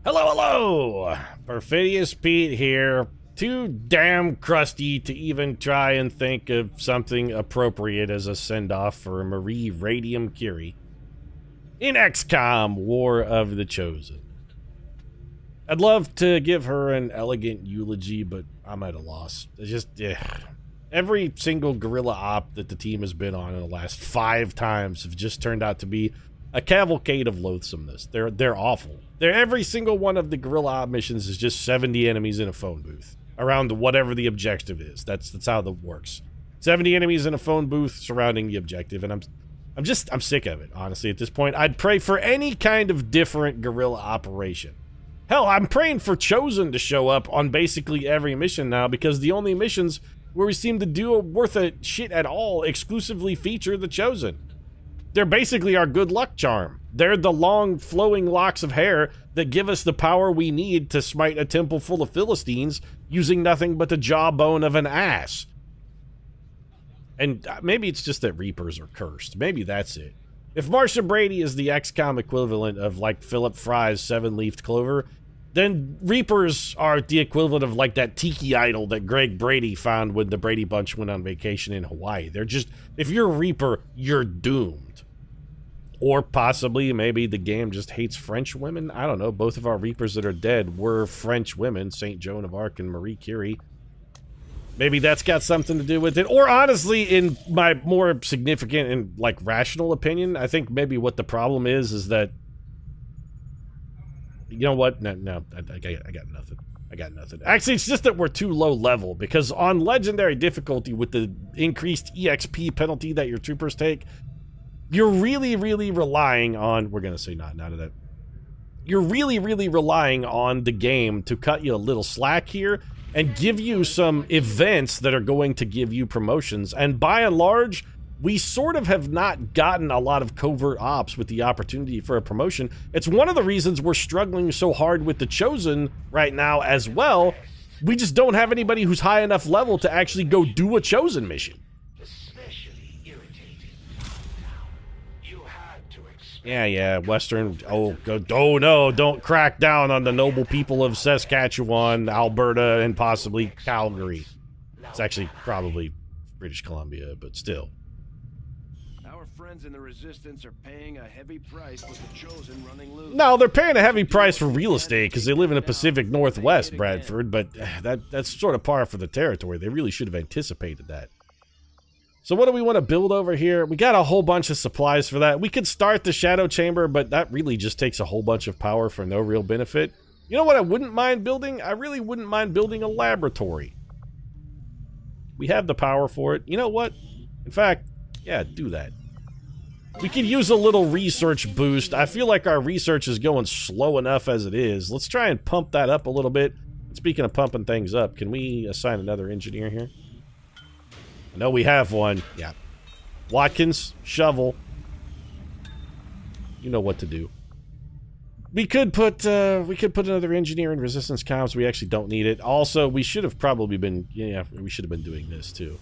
Hello, hello! Perfidious Pete here. Too damn crusty to even try and think of something appropriate as a send-off for Marie Radium Curie in XCOM War of the Chosen. I'd love to give her an elegant eulogy, but I'm at a loss. It's just, every single guerrilla op that the team has been on in the last 5 times have just turned out to be a cavalcade of loathsomeness. They're awful. Every single one of the guerrilla op missions is just 70 enemies in a phone booth around whatever the objective is. That's how that works. 70 enemies in a phone booth surrounding the objective, and I'm sick of it, honestly. At this point, I'd pray for any kind of different guerrilla operation. Hell, I'm praying for Chosen to show up on basically every mission now, because the only missions where we seem to do worth a shit at all exclusively feature the Chosen. They're basically our good luck charm. They're the long, flowing locks of hair that give us the power we need to smite a temple full of Philistines using nothing but the jawbone of an ass. And maybe it's just that Reapers are cursed. Maybe that's it. If Marsha Brady is the XCOM equivalent of, like, Philip Fry's 7-leafed clover, then Reapers are the equivalent of, like, that tiki idol that Greg Brady found when the Brady Bunch went on vacation in Hawaii. They're just, if you're a Reaper, you're doomed. Or possibly, maybe the game just hates French women. I don't know. Both of our Reapers that are dead were French women, St. Joan of Arc and Marie Curie. Maybe that's got something to do with it. Or honestly, in my more significant and, like, rational opinion, I think maybe what the problem is that... You know what? No, I got nothing. I got nothing. Actually, it's just that we're too low level, because on Legendary difficulty, with the increased EXP penalty that your troopers take, you're really, really relying on... We're going to say not of that. You're really, really relying on the game to cut you a little slack here and give you some events that are going to give you promotions. And by and large, we sort of have not gotten a lot of covert ops with the opportunity for a promotion. It's one of the reasons we're struggling so hard with the Chosen right now as well. We just don't have anybody who's high enough level to actually go do a Chosen mission. Yeah, Western, oh no, don't crack down on the noble people of Saskatchewan, Alberta, and possibly Calgary. It's actually probably British Columbia, but still. Our friends in the Resistance are paying a heavy price with the Chosen running loose. No, they're paying a heavy price for real estate because they live in the Pacific Northwest, Bradford, but that's sort of par for the territory. They really should have anticipated that. So what do we want to build over here? We got a whole bunch of supplies for that. We could start the Shadow Chamber, but that really just takes a whole bunch of power for no real benefit. You know what I wouldn't mind building? I really wouldn't mind building a laboratory. We have the power for it. You know what? In fact, yeah, do that. We could use a little research boost. I feel like our research is going slow enough as it is. Let's try and pump that up a little bit. Speaking of pumping things up, can we assign another engineer here? I know we have one. Yeah. Watkins, shovel. You know what to do. We could put another engineer in resistance comms. We actually don't need it. Also, we should have probably been, yeah, we should have been doing this too.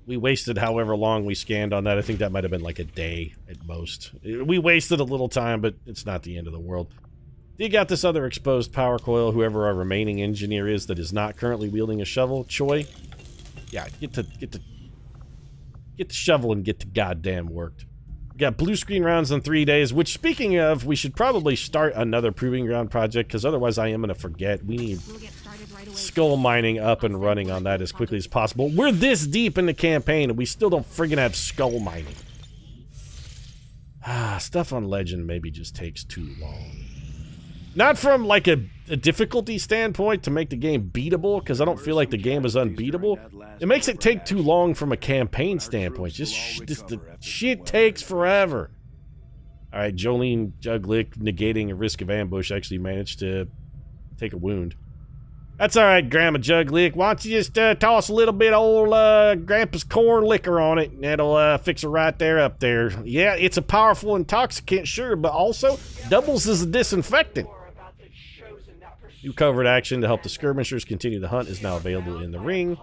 We wasted however long we scanned on that. I think that might have been like a day at most. We wasted a little time, but it's not the end of the world. Dig out this other exposed power coil, whoever our remaining engineer is that is not currently wielding a shovel. Choi. Yeah, get the shovel and get to goddamn worked. We got blue screen rounds in 3 days, which, speaking of, we should probably start another proving ground project, because otherwise I am going to forget. We need skull mining up and running on that as quickly as possible. We're this deep in the campaign, and we still don't friggin' have skull mining. Stuff on Legend maybe just takes too long. Not from, like, a difficulty standpoint to make the game beatable, because I don't feel like the game is unbeatable. It makes it take too long from a campaign standpoint. Just the shit takes forever. Alright, Jolene Juglick, negating a risk of ambush, actually managed to take a wound. That's alright, Grandma Juglick. Why don't you just toss a little bit of old Grandpa's corn liquor on it, and that'll fix it right there up there. Yeah, it's a powerful intoxicant, sure, but also doubles as a disinfectant. New covert action to help the skirmishers continue the hunt is now available in the ring.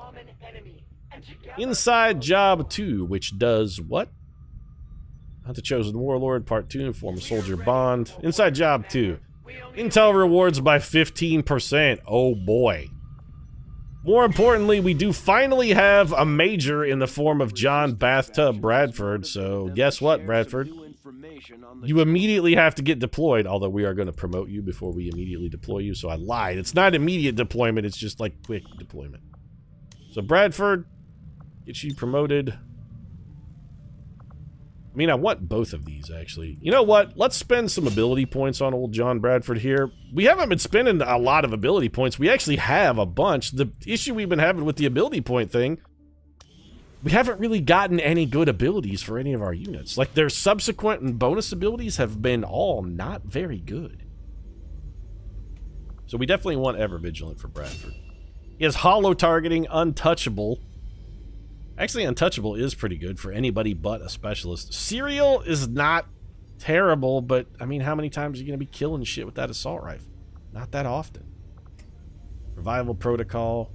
Inside Job 2, which does what? Hunt the Chosen Warlord, Part 2, form a soldier bond. Inside Job 2. Intel rewards by 15%. Oh boy. More importantly, we do finally have a major in the form of John Bathtub Bradford, so guess what, Bradford? You immediately have to get deployed, although we are going to promote you before we immediately deploy you, so I lied. It's not immediate deployment, it's just like quick deployment. So Bradford, get you promoted. I mean, I want both of these, actually. You know what? Let's spend some ability points on old John Bradford here. We haven't been spending a lot of ability points. We actually have a bunch. The issue we've been having with the ability point thing, we haven't really gotten any good abilities for any of our units. Like, their subsequent and bonus abilities have been all not very good. So we definitely want Ever Vigilant for Bradford. He has Hollow Targeting, Untouchable. Actually, Untouchable is pretty good for anybody but a specialist. Serial is not terrible, but, I mean, how many times are you going to be killing shit with that assault rifle? Not that often. Revival Protocol.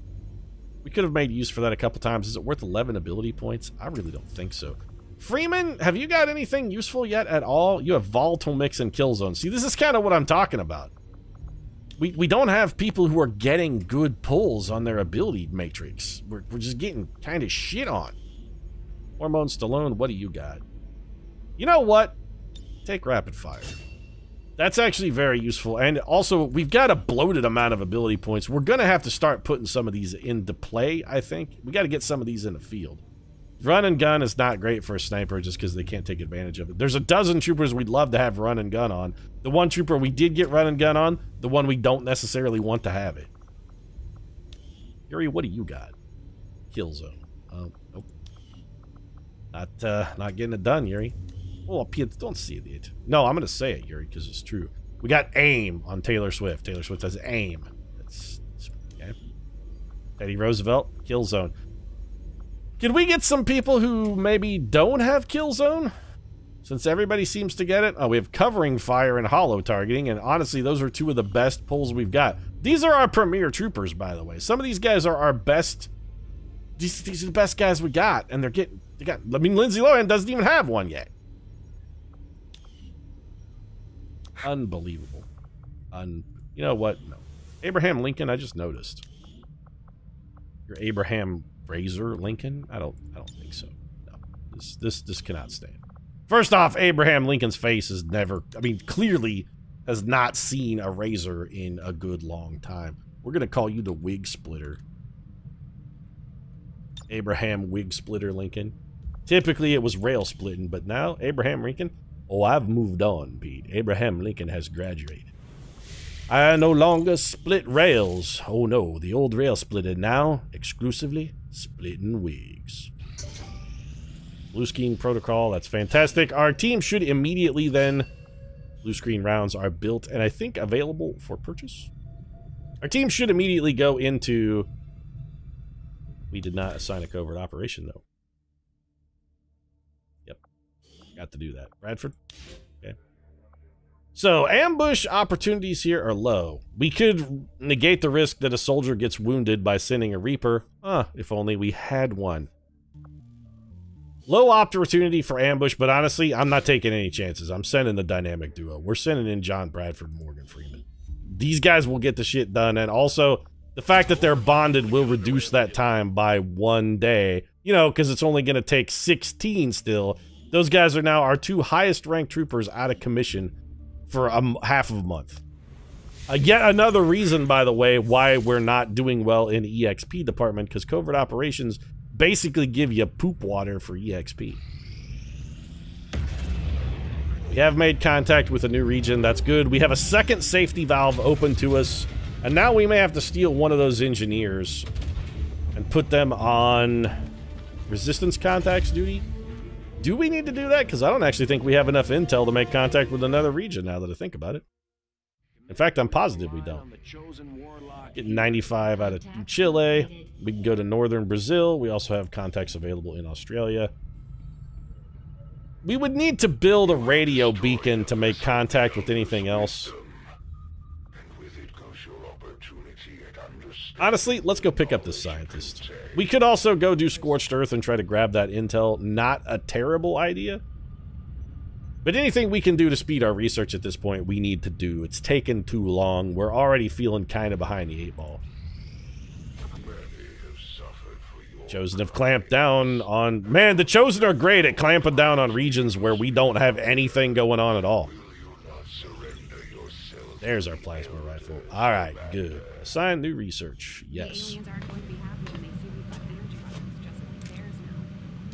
We could have made use for that a couple times. Is it worth 11 ability points? I really don't think so. Freeman, have you got anything useful yet at all? You have Volatile Mix and Killzone. See, this is kind of what I'm talking about. We don't have people who are getting good pulls on their ability matrix. We're just getting kind of shit on. Hormone Stallone, what do you got? You know what? Take Rapid Fire. That's actually very useful. And also, we've got a bloated amount of ability points. We're going to have to start putting some of these into play, I think. We got to get some of these in the field. Run and gun is not great for a sniper just because they can't take advantage of it. There's a dozen troopers we'd love to have run and gun on. The one trooper we did get run and gun on, the one we don't necessarily want to have it. Yuri, what do you got? Killzone. Nope. Not getting it done, Yuri. Oh, don't say it. No, I'm going to say it, Yuri, because it's true. We got aim on Taylor Swift. Taylor Swift has aim. That's okay. Teddy Roosevelt, Killzone. Can we get some people who maybe don't have Killzone? Since everybody seems to get it. Oh, we have Covering Fire and Hollow Targeting, and honestly, those are two of the best pulls we've got. These are our premier troopers, by the way. Some of these guys are our best. These are the best guys we got, and they got. I mean, Lindsay Lohan doesn't even have one yet. Unbelievable. You know what? No. Abraham Lincoln, I just noticed. You're Abraham Razor Lincoln? I don't think so. No. This cannot stand. First off, Abraham Lincoln's face is never, I mean, clearly has not seen a razor in a good long time. We're gonna call you the Wig Splitter. Abraham Wig Splitter Lincoln. Typically it was rail splitting, but now Abraham Lincoln, oh, I've moved on, Pete. Abraham Lincoln has graduated. I no longer split rails. Oh no, the old rail splitter now exclusively splitting wigs. Blue screen protocol, that's fantastic. Our team should immediately then, blue screen rounds are built and I think available for purchase. Our team should immediately go into, we did not assign a covert operation though. Yep, got to do that. Bradford, okay. So, ambush opportunities here are low. We could negate the risk that a soldier gets wounded by sending a Reaper. If only we had one. Low opportunity for ambush, but honestly, I'm not taking any chances. I'm sending the dynamic duo. We're sending in John Bradford and Morgan Freeman. These guys will get the shit done, and also, the fact that they're bonded will reduce that time by 1 day. You know, because it's only going to take 16 still. Those guys are now our two highest ranked troopers out of commission for half of a month. Yet another reason, by the way, why we're not doing well in EXP department, because covert operations basically give you poop water for EXP. We have made contact with a new region, that's good. We have a second safety valve open to us, and now we may have to steal one of those engineers and put them on resistance contacts duty. Do we need to do that? Because I don't actually think we have enough intel to make contact with another region now that I think about it. In fact, I'm positive we don't. Getting 95 out of Chile. We can go to northern Brazil. We also have contacts available in Australia. We would need to build a radio beacon to make contact with anything else. Honestly, let's go pick up this scientist. We could also go do Scorched Earth and try to grab that intel. Not a terrible idea. But anything we can do to speed our research at this point, we need to do. It's taken too long. We're already feeling kind of behind the 8 ball. Chosen have clamped down on... Man, the Chosen are great at clamping down on regions where we don't have anything going on at all. There's our plasma rifle. Alright, good. Assign new research. Yes.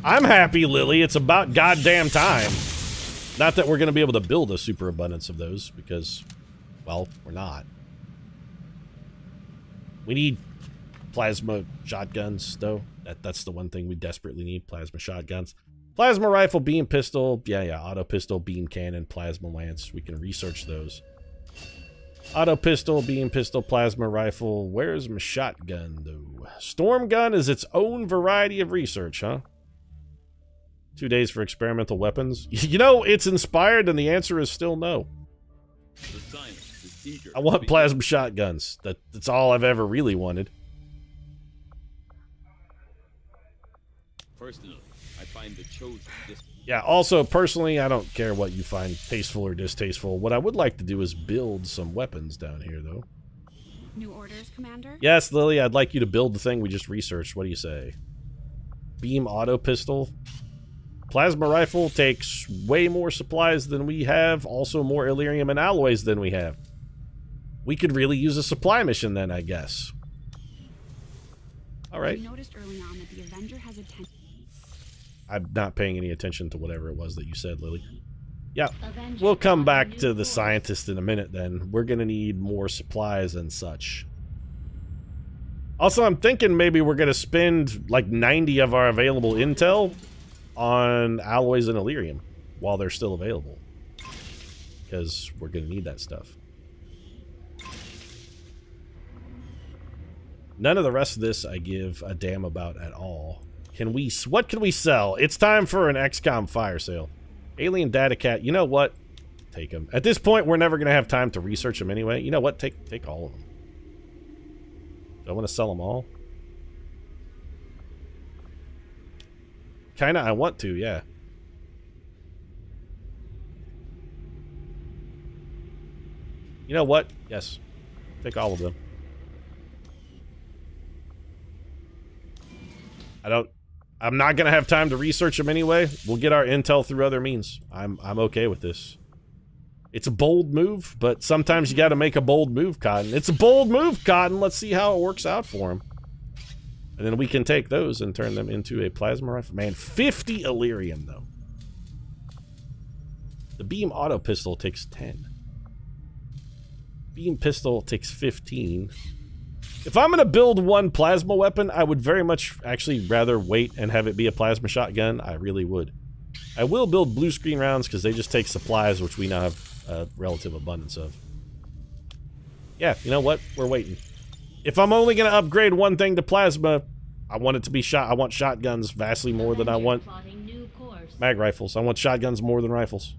I'm happy, Lily. It's about goddamn time. Not that we're going to be able to build a super abundance of those, because, well, we're not. We need plasma shotguns, though. That's the one thing we desperately need, plasma shotguns. Plasma rifle, beam pistol, yeah, auto pistol, beam cannon, plasma lance. We can research those. Auto pistol, beam pistol, plasma rifle. Where's my shotgun, though? Storm gun is its own variety of research, huh? 2 days for experimental weapons. You know, it's inspired, and the answer is still no. I want plasma shotguns. That's all I've ever really wanted. Personally, I find the Chosen. Yeah, also, personally, I don't care what you find tasteful or distasteful. What I would like to do is build some weapons down here, though. New orders, Commander? Yes, Lily, I'd like you to build the thing we just researched. What do you say? Beam auto pistol. Plasma rifle takes way more supplies than we have. Also more Illyrium and alloys than we have. We could really use a supply mission then, I guess. Alright. You noticed early on that the Avenger has a I'm not paying any attention to whatever it was that you said, Lily. Yeah, we'll come back to the scientist in a minute then. We're gonna need more supplies and such. Also, I'm thinking maybe we're gonna spend like 90 of our available intel on alloys and Illyrium while they're still available. Because we're gonna need that stuff. None of the rest of this I give a damn about at all. What can we sell? It's time for an XCOM fire sale. Alien data cat. You know what? Take them. At this point, we're never going to have time to research them anyway. You know what? Take all of them. Do I want to sell them all? Kinda, I want to, yeah. You know what? Yes. Take all of them. I'm not gonna have time to research them anyway. We'll get our intel through other means. I'm okay with this. It's a bold move, but sometimes you gotta make a bold move, Cotton. It's a bold move, Cotton. Let's see how it works out for him. And then we can take those and turn them into a plasma rifle. Man, 50 Illyrium, though. The beam auto pistol takes 10. Beam pistol takes 15. If I'm going to build one plasma weapon, I would very much actually rather wait and have it be a plasma shotgun. I really would. I will build blue screen rounds because they just take supplies, which we now have a relative abundance of. Yeah, you know what? We're waiting. If I'm only going to upgrade one thing to plasma, I want it to be I want shotguns vastly more than I want mag rifles. I want shotguns more than rifles.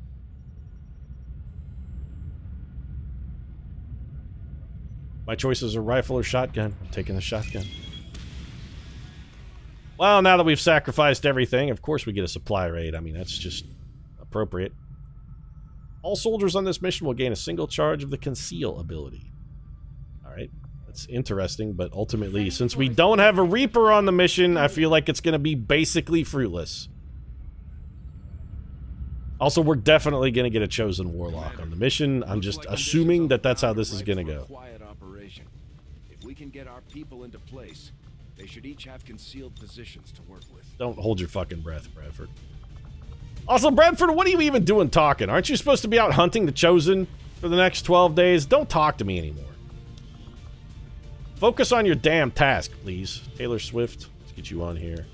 My choices are rifle or shotgun. I'm taking the shotgun. Well, now that we've sacrificed everything, of course we get a supply raid. I mean, that's just appropriate. All soldiers on this mission will gain a single charge of the Conceal ability. Alright, that's interesting, but ultimately, since we don't have a Reaper on the mission, I feel like it's going to be basically fruitless. Also, we're definitely going to get a Chosen Warlock on the mission. I'm just assuming that that's how this is going to go. If we can get our people into place, they should each have concealed positions to work with. Don't hold your fucking breath, Bradford. Also, Bradford, what are you even doing talking? Aren't you supposed to be out hunting the Chosen for the next 12 days? Don't talk to me anymore. Focus on your damn task, please. Taylor Swift, let's get you on here.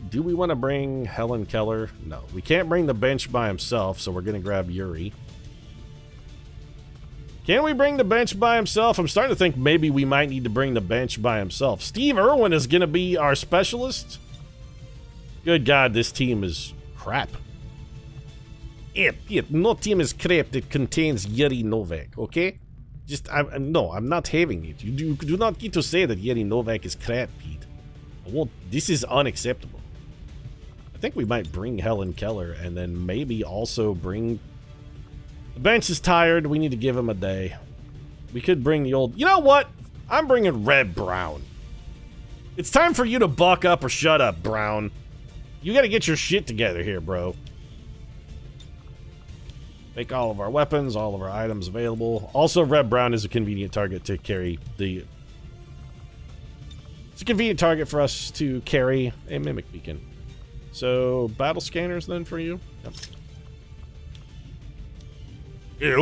Do we want to bring Helen Keller? No, we can't bring the bench by himself, so we're going to grab Yuri. Can we bring the bench by himself? I'm starting to think maybe we might need to bring the bench by himself. Steve Irwin is going to be our specialist? Good God, this team is crap. No team is crap that contains Yuri Novak, okay? Just, no, I'm not having it. You do not get to say that Yuri Novak is crap, Pete. This is unacceptable. I think we might bring Helen Keller and then maybe also bring... The bench is tired. We need to give him a day. We could bring the old... You know what? I'm bringing Red Brown. It's time for you to buck up or shut up, Brown. You gotta get your shit together here, bro. Make all of our weapons, all of our items available. Also, Red Brown is a convenient target to carry the... It's a convenient target for us to carry a Mimic Beacon. So, battle scanners then for you? Yep. Yeah,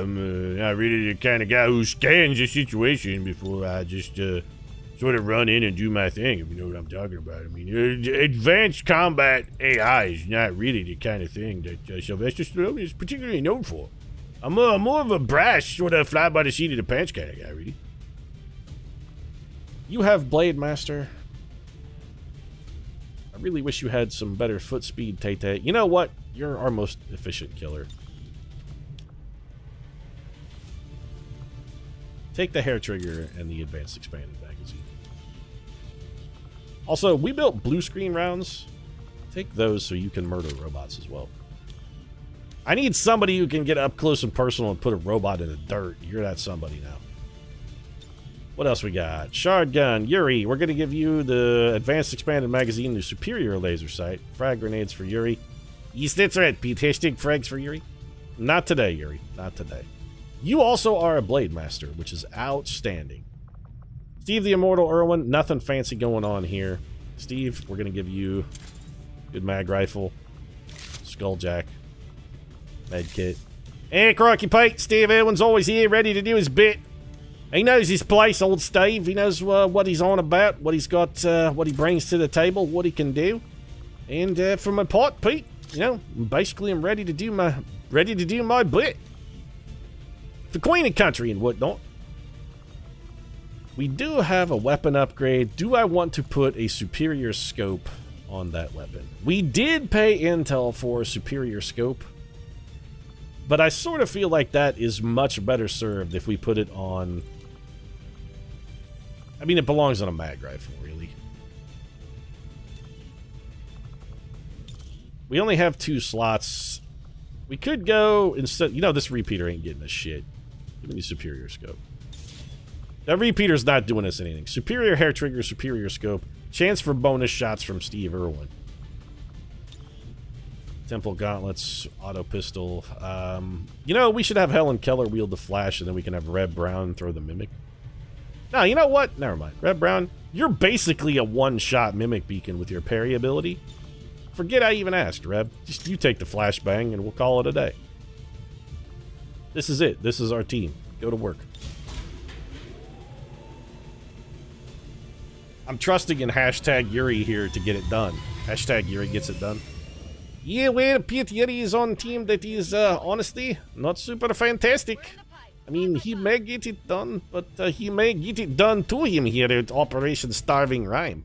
I'm not really the kind of guy who scans a situation before I just sort of run in and do my thing, if you know what I'm talking about. I mean, advanced combat AI is not really the kind of thing that Sylvester Stallone is particularly known for. I'm more of a brash, sort of fly by the seat of the pants kind of guy, really. You have Blade Master. I really wish you had some better foot speed, Tay-Tay. You know what? You're our most efficient killer. Take the hair trigger and the advanced expanded magazine. Also, we built blue screen rounds. Take those so you can murder robots as well. I need somebody who can get up close and personal and put a robot in the dirt. You're that somebody now. What else we got? Shard gun. Yuri, we're going to give you the advanced expanded magazine, the superior laser sight. Frag grenades for Yuri. Yes, that's right, Pete. Hashtag frags for Yuri. Not today, Yuri. Not today. You also are a Blade Master, which is outstanding. Steve the Immortal Irwin, nothing fancy going on here. Steve, we're going to give you good mag rifle, skulljack, med kit. Hey, Crocky Pike, Steve Irwin's always here, ready to do his bit. He knows his place, old Steve. He knows what he's on about, what he's got, what he brings to the table, what he can do. And for my part, Pete, you know, basically I'm ready to do my bit. The Queen and Country and whatnot. We do have a weapon upgrade. Do I want to put a superior scope on that weapon? We did pay Intel for a superior scope, but I sort of feel like that is much better served if we put it on... I mean, it belongs on a mag rifle, really. We only have 2 slots. We could go instead... You know, this repeater ain't getting us shit. Give me the superior scope. That repeater's not doing us anything. Superior hair trigger, superior scope. Chance for bonus shots from Steve Irwin. Temple gauntlets, auto pistol. You know, we should have Helen Keller wield the flash, and then we can have Red Brown throw the mimic. No, you know what? Never mind. Red Brown, you're basically a one-shot mimic beacon with your parry ability. Forget I even asked, Reb. Just you take the flashbang, and we'll call it a day. This is it. This is our team. Go to work. I'm trusting in hashtag Yuri here to get it done. Hashtag Yuri gets it done. Yeah, well, Pete Yuri is on team that is, honestly, not super fantastic. I mean, he may get it done, but he may get it done to him here at Operation Starving Rhyme.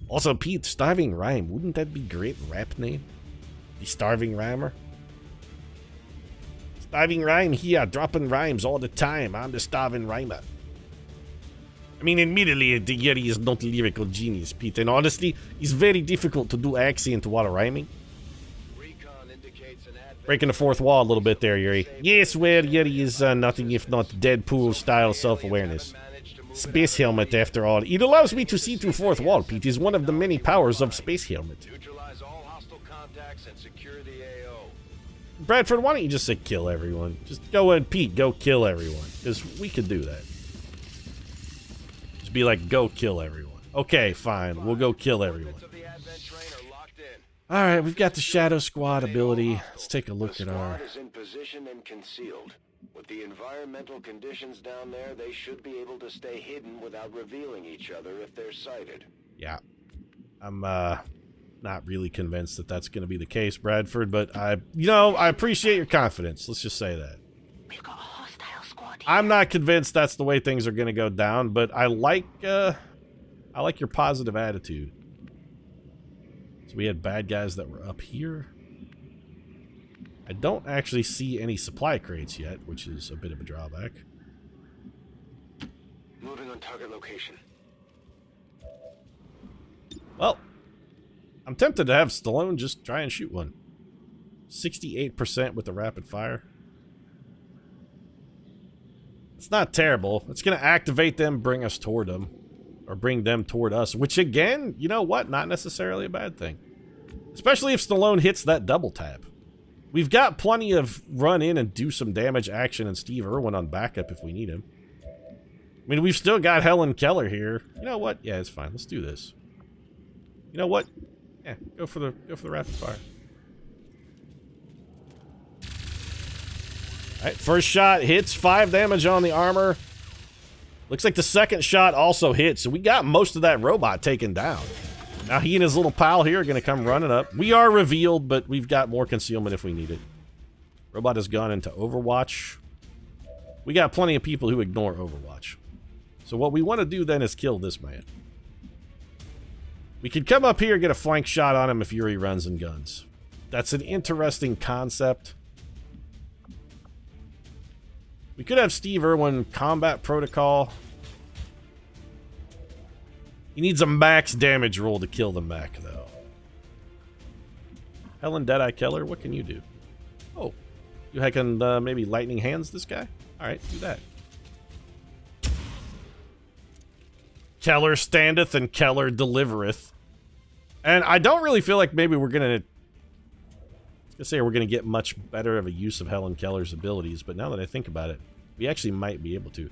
Also, Pete, Starving Rhyme, wouldn't that be a great rap name? The Starving Rhymer? Starving Rhyme here, dropping rhymes all the time. I'm the Starving Rhymer. I mean, admittedly, the Yuri is not a lyrical genius, Pete, and honestly, it's very difficult to do accent while rhyming. Breaking the fourth wall a little bit there, Yuri. Yes, well, Yuri is nothing if not Deadpool-style self-awareness. Space helmet, after all. It allows me to see through fourth wall, Pete. Is one of the many powers of space helmet. Neutralize all hostile contacts and secure the AO. Bradford, why don't you just say kill everyone? Just go ahead, Pete, go kill everyone. Because we could do that. Just be like, go kill everyone. Okay, fine. We'll go kill everyone. Alright, we've got the Shadow Squad ability. Let's take a look at our... The squad is in position and concealed. With the environmental conditions down there, they should be able to stay hidden without revealing each other if they're sighted. Yeah. I'm, not really convinced that that's going to be the case, Bradford, but I appreciate your confidence. Let's just say that. We've got a hostile squad here. I'm not convinced that's the way things are going to go down, but I like your positive attitude. So we had bad guys that were up here. I don't actually see any supply crates yet, which is a bit of a drawback. Moving on target location. Well, I'm tempted to have Stallone just try and shoot one. 68% with the rapid fire. It's not terrible. It's going to activate them, bring us toward them. Or bring them toward us. Which again, you know what? Not necessarily a bad thing. Especially if Stallone hits that double tap. We've got plenty of run in and do some damage action and Steve Irwin on backup if we need him. I mean, we've still got Helen Keller here. You know what? Yeah, it's fine. Let's do this. You know what? Yeah, go for the rapid fire. Alright, first shot hits, 5 damage on the armor. Looks like the second shot also hits, so we got most of that robot taken down. Now he and his little pal here are going to come running up. We are revealed, but we've got more concealment if we need it. Robot has gone into Overwatch. We got plenty of people who ignore Overwatch. So what we want to do then is kill this man. We could come up here and get a flank shot on him if Yuri runs and guns. That's an interesting concept. We could have Steve Irwin combat protocol. He needs a max damage roll to kill the mech, though. Helen Deadeye Keller, what can you do? Oh, you can maybe lightning hands this guy? Alright, do that. Keller standeth and Keller delivereth. And I don't really feel like maybe we're gonna get much better of a use of Helen Keller's abilities, but now that I think about it, we actually might be able to.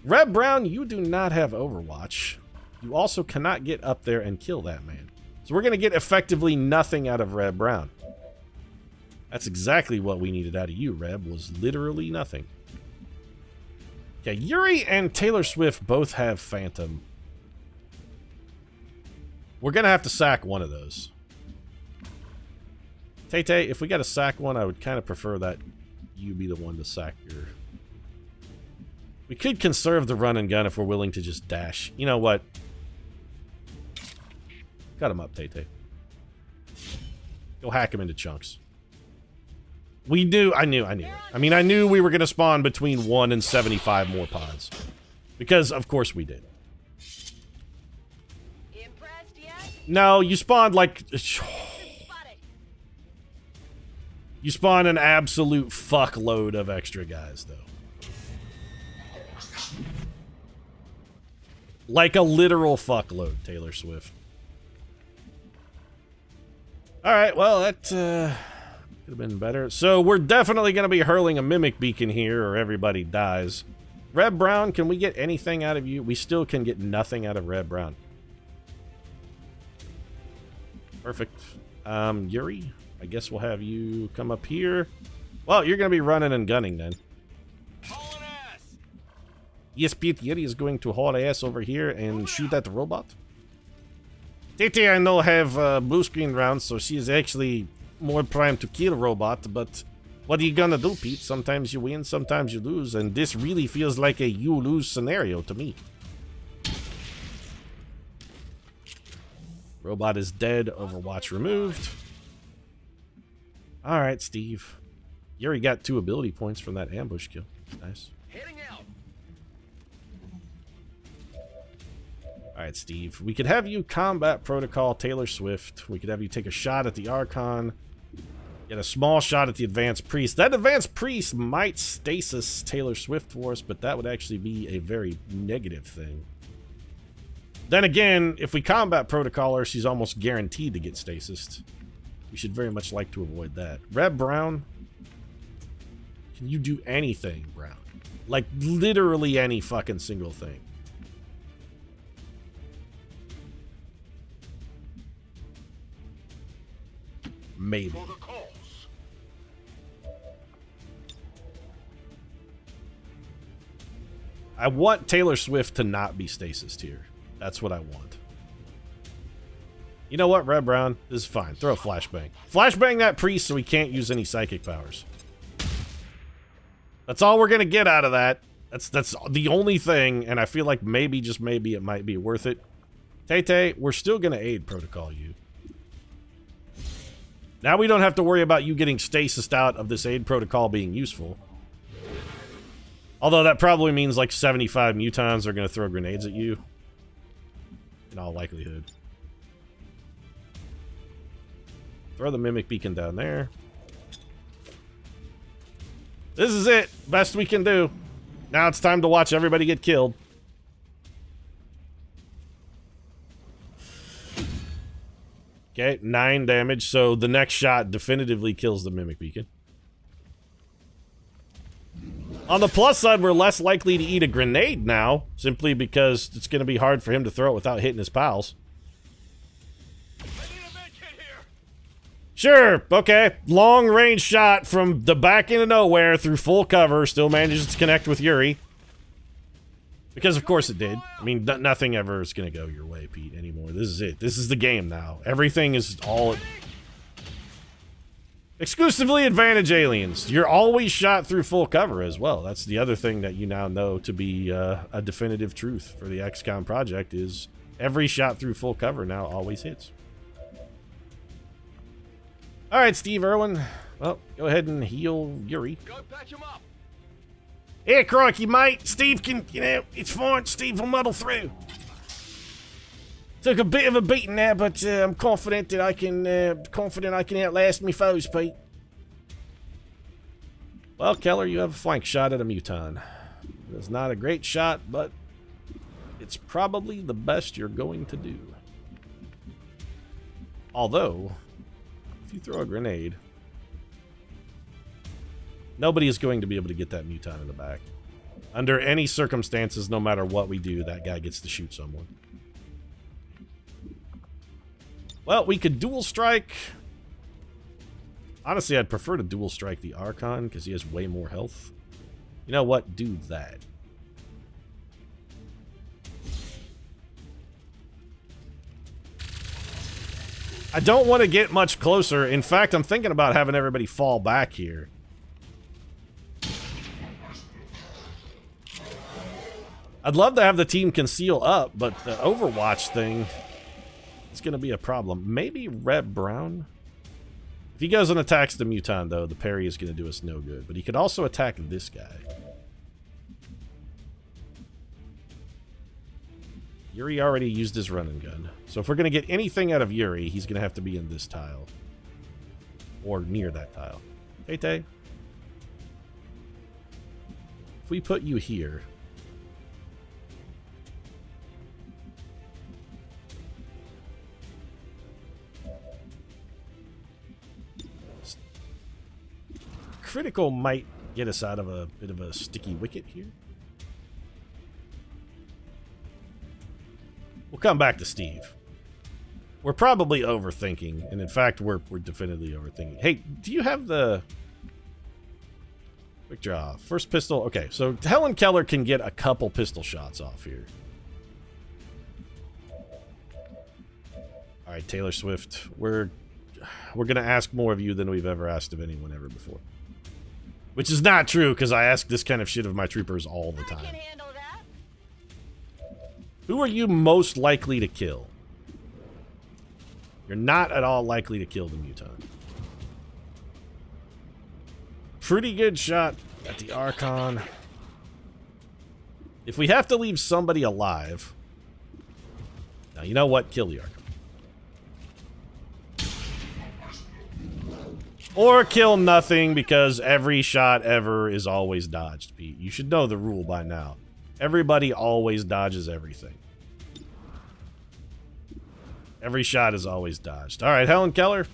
Red Brown, you do not have Overwatch. You also cannot get up there and kill that man. So we're gonna get effectively nothing out of Red Brown. That's exactly what we needed out of you, Reb, was literally nothing. Okay, Yuri and Taylor Swift both have Phantom. We're gonna have to sack one of those. Tay-Tay, if we gotta sack one, I would kind of prefer that you be the one to sack your... We could conserve the run and gun if we're willing to just dash. You know what? Cut him up, Tay-Tay. Go hack him into chunks. We knew, I knew it. I mean, I knew we were gonna spawn between 1 and 75 more pods. Because, of course, we did. No, you spawned like... You spawn an absolute fuckload of extra guys, though. Like a literal fuckload, Taylor Swift. Alright, well, that could have been better. So, we're definitely going to be hurling a mimic beacon here, or everybody dies. Red Brown, can we get anything out of you? We still can get nothing out of Red Brown. Perfect. Yuri, I guess we'll have you come up here. Well, you're going to be running and gunning then. Yes, Pete, Yuri is going to haul ass over here and shoot at the robot. Titi, I know, have blue screen rounds, so she is actually more primed to kill a robot, but what are you gonna do, Pete? Sometimes you win, sometimes you lose, and this really feels like a you-lose scenario to me. Robot is dead, Overwatch removed. Alright, Steve. Yuri got 2 ability points from that ambush kill. Nice. Alright, Steve. We could have you combat protocol Taylor Swift. We could have you take a shot at the Archon. Get a small shot at the Advanced Priest. That Advanced Priest might stasis Taylor Swift for us, but that would actually be a very negative thing. Then again, if we combat protocol her, she's almost guaranteed to get stasised. We should very much like to avoid that. Red Brown. Can you do anything, Brown? Like, literally any fucking single thing. Maybe. I want Taylor Swift to not be stasis here. That's what I want. You know what, Red Brown? This is fine. Throw a flashbang. Flashbang that priest so he can't use any psychic powers. That's all we're gonna get out of that. That's the only thing, and I feel like maybe, just maybe, it might be worth it. Tay-Tay, we're still gonna aid protocol you. Now we don't have to worry about you getting stasised out of this aid protocol being useful. Although that probably means like 75 mutons are going to throw grenades at you. In all likelihood. Throw the Mimic Beacon down there. This is it. Best we can do. Now it's time to watch everybody get killed. Okay, 9 damage, so the next shot definitively kills the Mimic Beacon. On the plus side, we're less likely to eat a grenade now, simply because it's going to be hard for him to throw it without hitting his pals. Sure, okay. Long-range shot from the back end of nowhere through full cover, still manages to connect with Yuri. Because of course it did. I mean, nothing ever is going to go your way, Pete, anymore. This is it. This is the game now. Everything is all... Exclusively advantage aliens. You're always shot through full cover as well. That's the other thing that you now know to be a definitive truth for the XCOM project is every shot through full cover now always hits. Alright, Steve Irwin. Well, go ahead and heal Yuri. Go patch him up. Here, crikey, mate. Steve can, you know, it's fine. Steve will muddle through. Took a bit of a beating there, but I'm confident that I can outlast me foes, Pete. Well, Keller, you have a flank shot at a muton. It's not a great shot, but it's probably the best you're going to do. Although, if you throw a grenade, nobody is going to be able to get that muton in the back. Under any circumstances, no matter what we do, that guy gets to shoot someone. Well, we could dual strike. Honestly, I'd prefer to dual strike the Archon because he has way more health. You know what? Do that. I don't want to get much closer. In fact, I'm thinking about having everybody fall back here. I'd love to have the team conceal up, but the Overwatch thing... it's going to be a problem. Maybe Red Brown? If he goes and attacks the muton, though, the parry is going to do us no good. But he could also attack this guy. Yuri already used his running gun. So if we're going to get anything out of Yuri, he's going to have to be in this tile. Or near that tile. Tay-Tay. If we put you here... critical might get us out of a bit of a sticky wicket here. We'll come back to Steve. We're probably overthinking, and in fact, we're definitively overthinking. Hey, do you have the... quick draw. First pistol. Okay, so Helen Keller can get a couple pistol shots off here. Alright, Taylor Swift. We're going to ask more of you than we've ever asked of anyone ever before. Which is not true, because I ask this kind of shit of my troopers all the time. Who are you most likely to kill? You're not at all likely to kill the muton. Pretty good shot at the Archon. If we have to leave somebody alive... now, you know what? Kill the Archon. Or kill nothing, because every shot ever is always dodged, Pete. You should know the rule by now. Everybody always dodges everything. Every shot is always dodged. Alright, Helen Keller.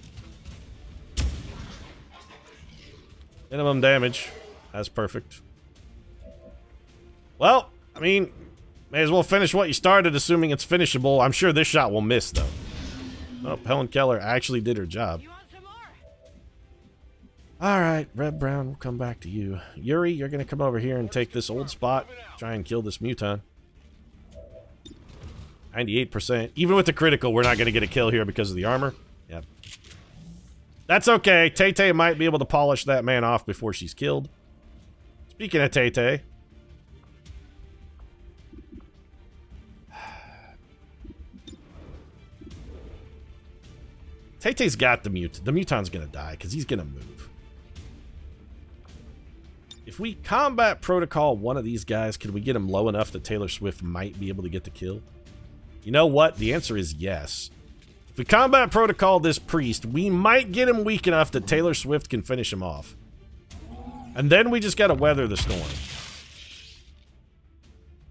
Minimum damage. That's perfect. Well, I mean, may as well finish what you started, assuming it's finishable. I'm sure this shot will miss, though. Oh, Helen Keller actually did her job. Alright, Red Brown, we'll come back to you. Yuri, you're going to come over here and take this old spot. Try and kill this muton. 98%. Even with the critical, we're not going to get a kill here because of the armor. Yep. That's okay. Tay-Tay might be able to polish that man off before she's killed. Speaking of Tay-Tay. Tay-Tay's got the muton. The muton's going to die because he's going to move. If we combat protocol one of these guys, could we get him low enough that Taylor Swift might be able to get the kill? You know what? The answer is yes. If we combat protocol this priest, we might get him weak enough that Taylor Swift can finish him off. And then we just gotta weather the storm.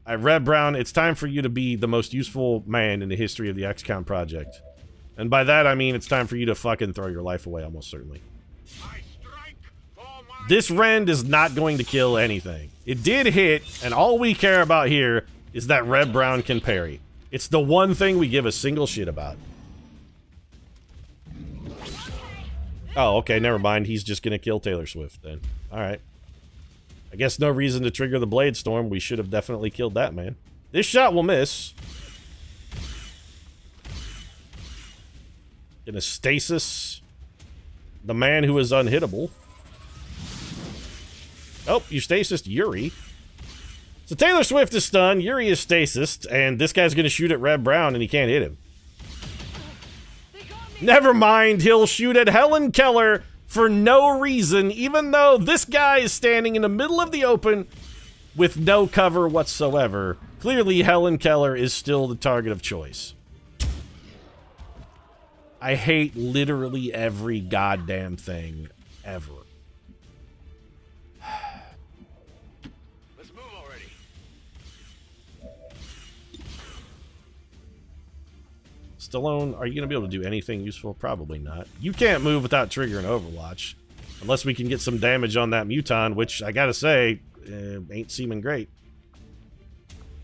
Alright, Red Brown, it's time for you to be the most useful man in the history of the XCOM project. And by that I mean it's time for you to fucking throw your life away, almost certainly. This Rend is not going to kill anything. It did hit, and all we care about here is that Red Brown can parry. It's the one thing we give a single shit about. Oh, okay, never mind. He's just gonna kill Taylor Swift then. Alright. I guess no reason to trigger the Blade Storm. We should have definitely killed that man. This shot will miss. Gonna stasis the man who is unhittable. Oh, you stasised Yuri. So Taylor Swift is stunned, Yuri is stasised, and this guy's gonna shoot at Red Brown and he can't hit him. Never mind, he'll shoot at Helen Keller for no reason, even though this guy is standing in the middle of the open with no cover whatsoever. Clearly, Helen Keller is still the target of choice. I hate literally every goddamn thing ever. Let's move already. Stallone, are you going to be able to do anything useful? Probably not. You can't move without triggering Overwatch. Unless we can get some damage on that Muton, which, I gotta say, ain't seeming great.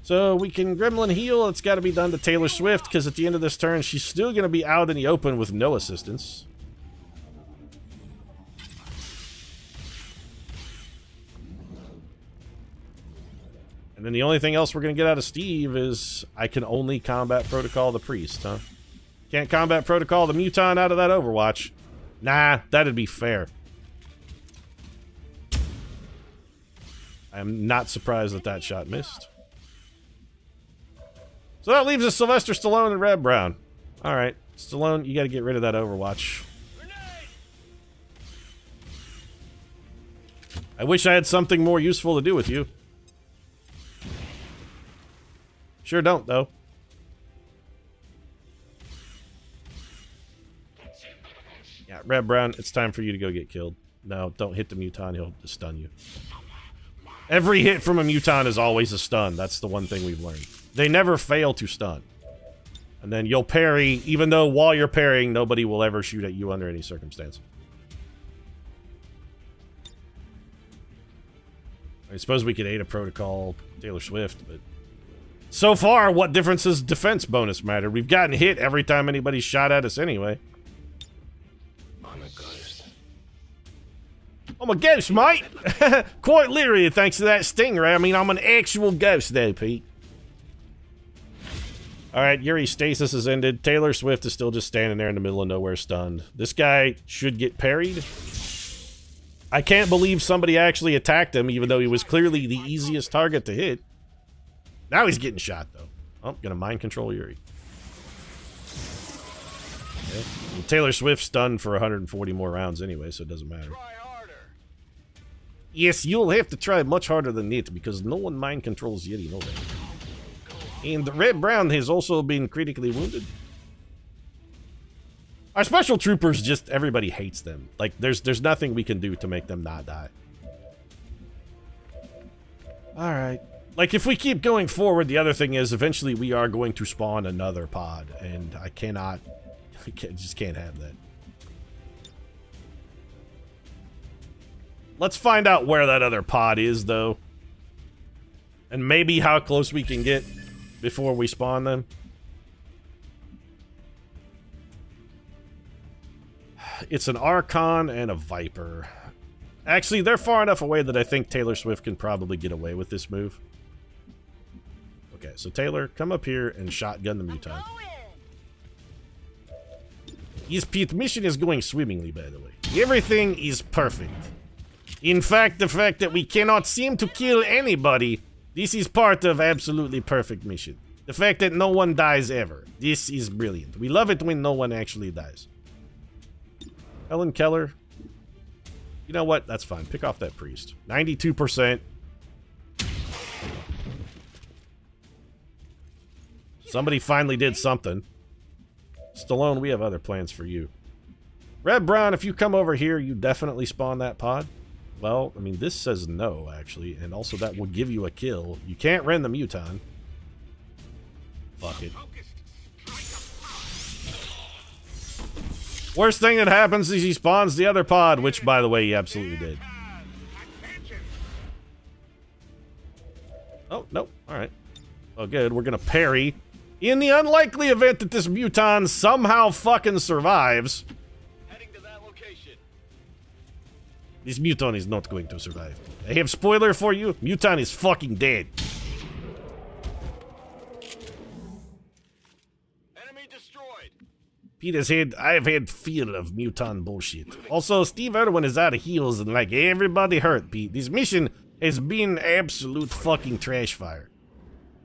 So, we can Gremlin heal. It's gotta be done to Taylor Swift, because at the end of this turn, she's still gonna be out in the open with no assistance. And then the only thing else we're gonna get out of Steve is I can only combat protocol the priest, huh? Can't combat protocol the Muton out of that Overwatch. Nah, that'd be fair. I'm not surprised that that shot missed. So that leaves us Sylvester Stallone and Red Brown. Alright, Stallone, you gotta get rid of that Overwatch. I wish I had something more useful to do with you. Sure don't, though. Yeah, Red Brown, it's time for you to go get killed. No, don't hit the Muton, he'll stun you. Every hit from a Muton is always a stun. That's the one thing we've learned. They never fail to stun. And then you'll parry, even though while you're parrying, nobody will ever shoot at you under any circumstance. I suppose we could aid a protocol Taylor Swift, but... So far, what difference does defense bonus matter? We've gotten hit every time anybody's shot at us anyway. I'm a ghost. I'm a ghost, mate! Quite literally, thanks to that stingray. I mean, I'm an actual ghost though, Pete. Alright, Yuri's stasis is ended. Taylor Swift is still just standing there in the middle of nowhere stunned. This guy should get parried. I can't believe somebody actually attacked him, even though he was clearly the easiest target to hit. Now he's getting shot, though. Oh, gonna mind control Yuri. Okay. Well, Taylor Swift's stunned for 140 more rounds anyway, so it doesn't matter. Try harder. Yes, you'll have to try much harder than it, because no one mind controls Yuri, you know that. And Red Brown has also been critically wounded. Our special troopers just, everybody hates them. Like, there's nothing we can do to make them not die. Alright. Like, if we keep going forward, the other thing is, eventually we are going to spawn another pod, and I cannot, just can't have that. Let's find out where that other pod is, though. And maybe how close we can get before we spawn them. It's an Archon and a Viper. Actually, they're far enough away that I think Taylor Swift can probably get away with this move. Okay, so Taylor, come up here and shotgun the Muton. Yes, Pete, mission is going swimmingly, by the way. Everything is perfect. In fact, the fact that we cannot seem to kill anybody, this is part of absolutely perfect mission. The fact that no one dies ever. This is brilliant. We love it when no one actually dies. Helen Keller. You know what? That's fine. Pick off that priest. 92%. Somebody finally did something. Stallone, we have other plans for you. Red Brown, if you come over here, you definitely spawn that pod. Well, I mean, this says no, actually, and also that will give you a kill. You can't rend the Muton. Fuck it. Worst thing that happens is he spawns the other pod, which, by the way, he absolutely did. Oh, nope. Alright. Oh, good. We're gonna parry. In the unlikely event that this Muton somehow fucking survives. Heading to that location. This Muton is not going to survive. I have spoiler for you. Muton is fucking dead. Enemy destroyed. Peter's head, I've had feel of Muton bullshit. Also, Steve Irwin is out of heels and like everybody hurt, Pete. This mission has been absolute fucking trash fire.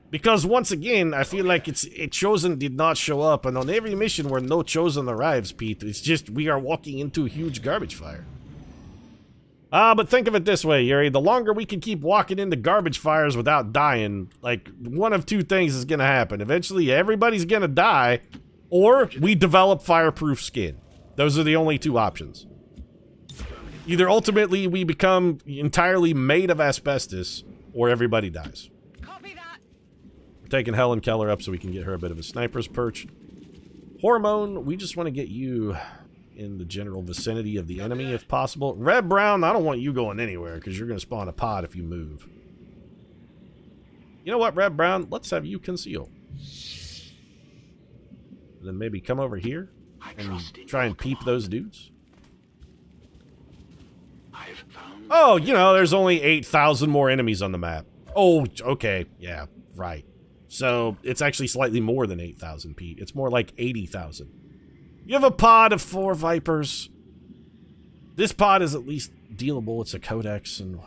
Because once again, I feel like Chosen did not show up, and on every mission where no Chosen arrives, Pete, it's just we are walking into a huge garbage fire. But think of it this way, Yuri. The longer we can keep walking into garbage fires without dying, like, one of two things is gonna happen. Eventually, everybody's gonna die, or we develop fireproof skin. Those are the only two options. Either ultimately we become entirely made of asbestos, or everybody dies. Copy that. We're taking Helen Keller up so we can get her a bit of a sniper's perch. Hormone, we just want to get you in the general vicinity of the enemy if possible. Red Brown, I don't want you going anywhere because you're going to spawn a pod if you move. You know what, Red Brown? Let's have you conceal. And then maybe come over here and try and peep those dudes. Oh, you know, there's only 8,000 more enemies on the map. Oh, okay. Yeah, right. So, it's actually slightly more than 8,000, Pete. It's more like 80,000. You have a pod of 4 Vipers. This pod is at least dealable. It's a codex, and...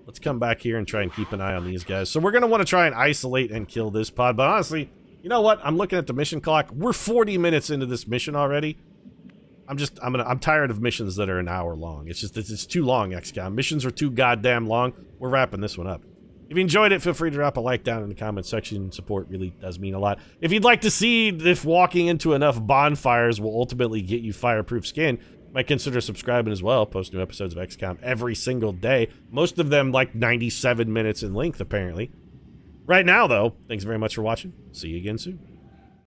Let's come back here and try and keep an eye on these guys. So we're going to want to try and isolate and kill this pod. But honestly, you know what? I'm looking at the mission clock. We're 40 minutes into this mission already. I'm tired of missions that are an hour long. It's just, it's too long, XCOM. Missions are too goddamn long. We're wrapping this one up. If you enjoyed it, feel free to drop a like down in the comment section. Support really does mean a lot. If you'd like to see if walking into enough bonfires will ultimately get you fireproof skin, might consider subscribing as well. Post new episodes of XCOM every single day. Most of them like 97 minutes in length, apparently. Right now, though, thanks very much for watching. See you again soon.